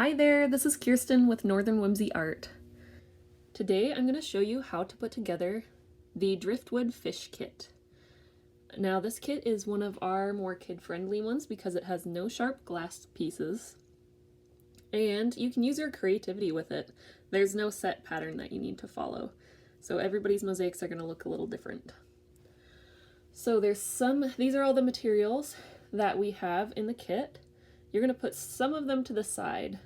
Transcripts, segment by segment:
Hi there, this is Kirsten with Northern Whimsy Art. Today I'm going to show you how to put together the Driftwood fish kit. Now this kit is one of our more kid-friendly ones because it has no sharp glass pieces and you can use your creativity with it. There's no set pattern that you need to follow, so everybody's mosaics are going to look a little different. So these are all the materials that we have in the kit. You're going to put some of them to the side.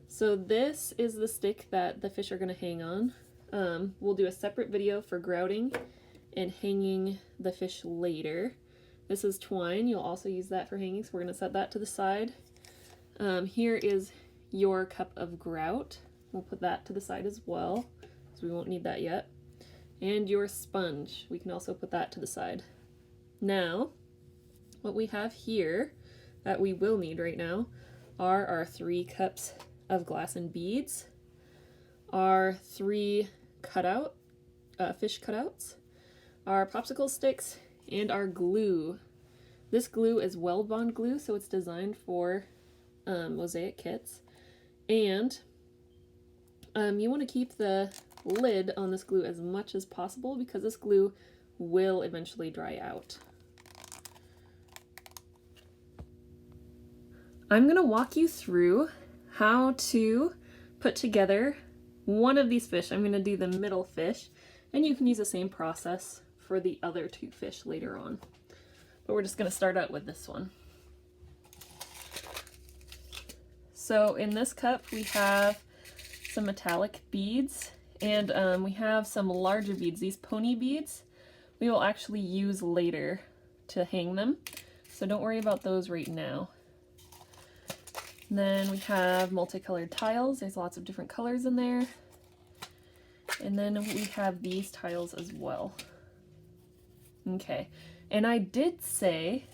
So this is the stick that the fish are going to hang on. We'll do a separate video for grouting and hanging the fish later. This is twine. You'll also use that for hanging, so we're going to set that to the side. Here is your cup of grout. We'll put that to the side as well, so we won't need that yet. And your sponge. We can also put that to the side. Now, what we have here that we will need right now are our 3 cups of glass and beads, our 3 fish cutouts, our popsicle sticks, and our glue. This glue is weld bond glue, so it's designed for mosaic kits. And you want to keep the lid on this glue as much as possible because this glue will eventually dry out. I'm going to walk you through how to put together one of these fish. I'm going to do the middle fish, and you can use the same process for the other 2 fish later on. But we're just going to start out with this one. So in this cup we have some metallic beads, and we have some larger beads. These pony beads we will actually use later to hang them, so don't worry about those right now. And then we have multicolored tiles. There's lots of different colors in there. And then we have these tiles as well. Okay, and I did say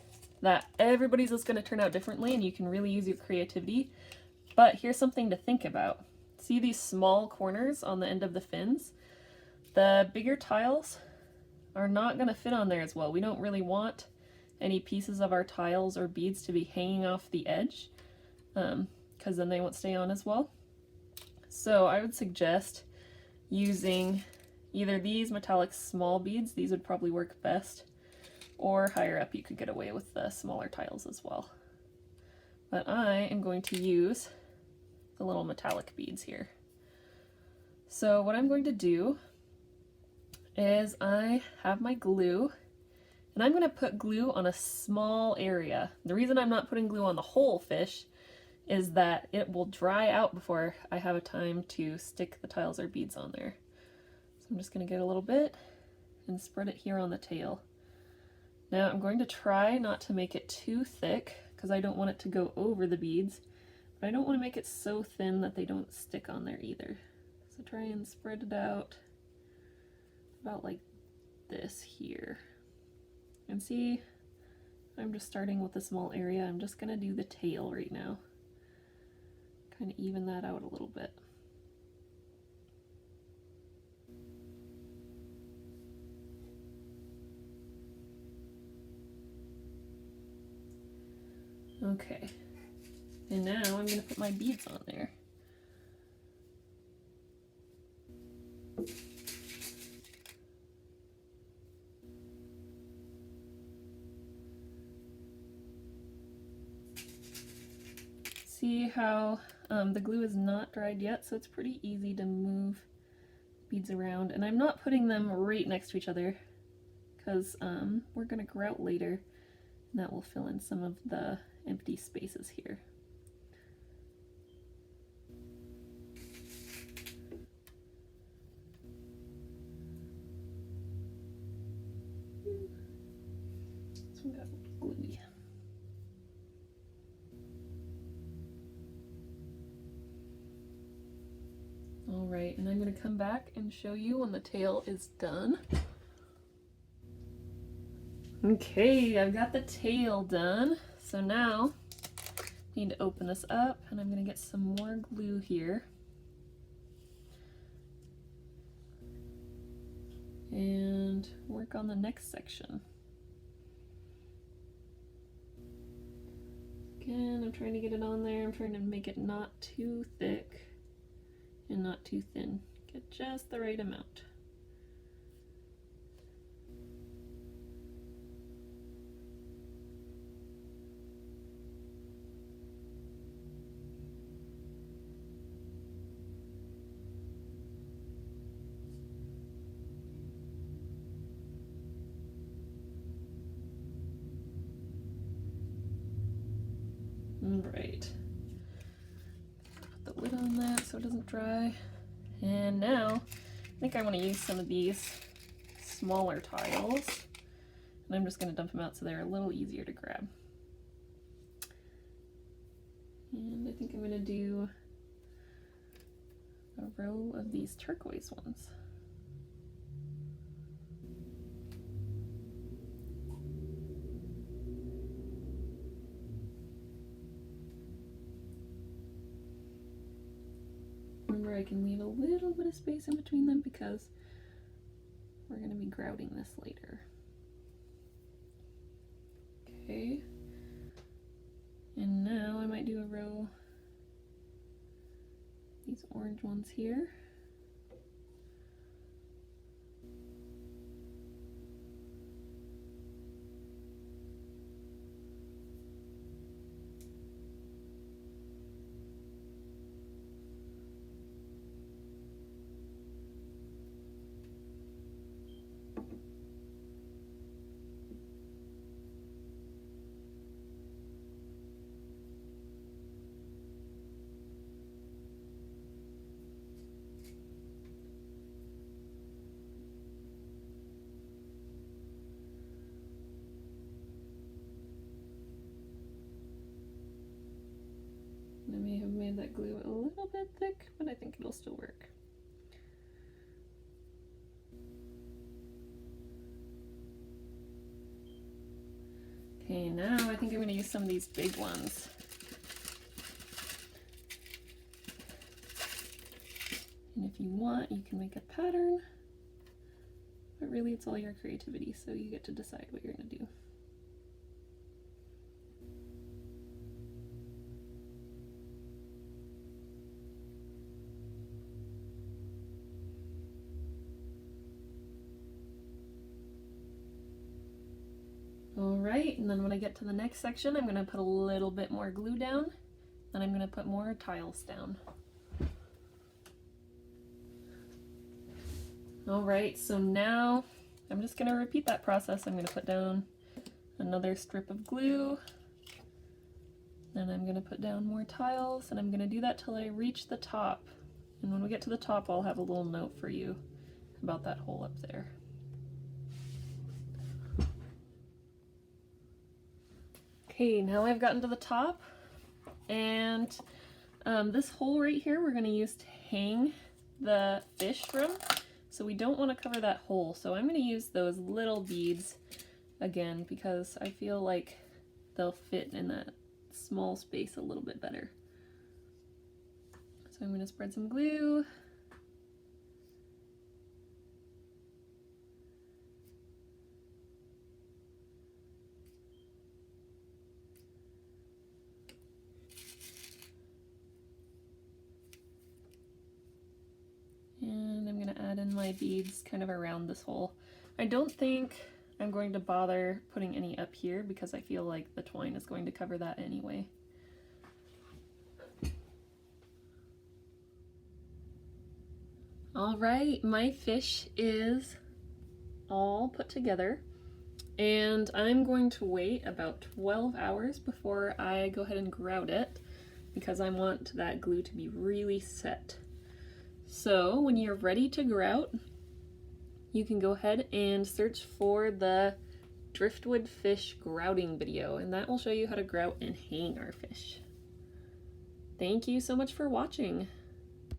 that everybody's just going to turn out differently and you can really use your creativity, but here's something to think about. See these small corners on the end of the fins? The bigger tiles are not going to fit on there as well. We don't really want any pieces of our tiles or beads to be hanging off the edge, because then they won't stay on as well. So I would suggest using either these metallic small beads, these would probably work best, or higher up you could get away with the smaller tiles as well. But I am going to use the little metallic beads here. So what I'm going to do is I have my glue, and I'm going to put glue on a small area. The reason I'm not putting glue on the whole fish is that it will dry out before I have a time to stick the tiles or beads on there. So I'm just going to get a little bit and spread it here on the tail. Now I'm going to try not to make it too thick because I don't want it to go over the beads, but I don't want to make it so thin that they don't stick on there either. So try and spread it out about like this here. And see, I'm just starting with a small area. I'm just going to do the tail right now. Kind of even that out a little bit. Okay, and now I'm going to put my beads on there. See how the glue is not dried yet, so it's pretty easy to move beads around. And I'm not putting them right next to each other because we're going to grout later, and that will fill in some of the empty spaces here. This one got gluey. Alright, and I'm going to come back and show you when the tail is done. Okay, I've got the tail done. So now I need to open this up, and I'm going to get some more glue here. And work on the next section. Again, I'm trying to get it on there. I'm trying to make it not too thick and not too thin. Get just the right amount. Right. Put the lid on that so it doesn't dry. And now, I think I want to use some of these smaller tiles. And I'm just going to dump them out so they're a little easier to grab. And I think I'm going to do a row of these turquoise ones. Remember, I can leave a little bit of space in between them because we're going to be grouting this later. Okay. And now I might do a row, these orange ones here. I may have made that glue a little bit thick, but I think it'll still work. Okay, now I think I'm going to use some of these big ones. And if you want, you can make a pattern, but really it's all your creativity, so you get to decide what you're going to do. Alright, and then when I get to the next section, I'm going to put a little bit more glue down, and I'm going to put more tiles down. Alright, so now I'm just going to repeat that process. I'm going to put down another strip of glue, then I'm going to put down more tiles, and I'm going to do that till I reach the top. And when we get to the top, I'll have a little note for you about that hole up there. Okay, now I've gotten to the top, and this hole right here we're going to use to hang the fish from, so we don't want to cover that hole. So I'm going to use those little beads again because I feel like they'll fit in that small space a little bit better. So I'm going to spread some glue. And I'm going to add in my beads kind of around this hole. I don't think I'm going to bother putting any up here because I feel like the twine is going to cover that anyway. Alright, my fish is all put together, and I'm going to wait about 12 hours before I go ahead and grout it because I want that glue to be really set. So when you're ready to grout, you can go ahead and search for the Driftwood fish grouting video, and that will show you how to grout and hang our fish. Thank you so much for watching.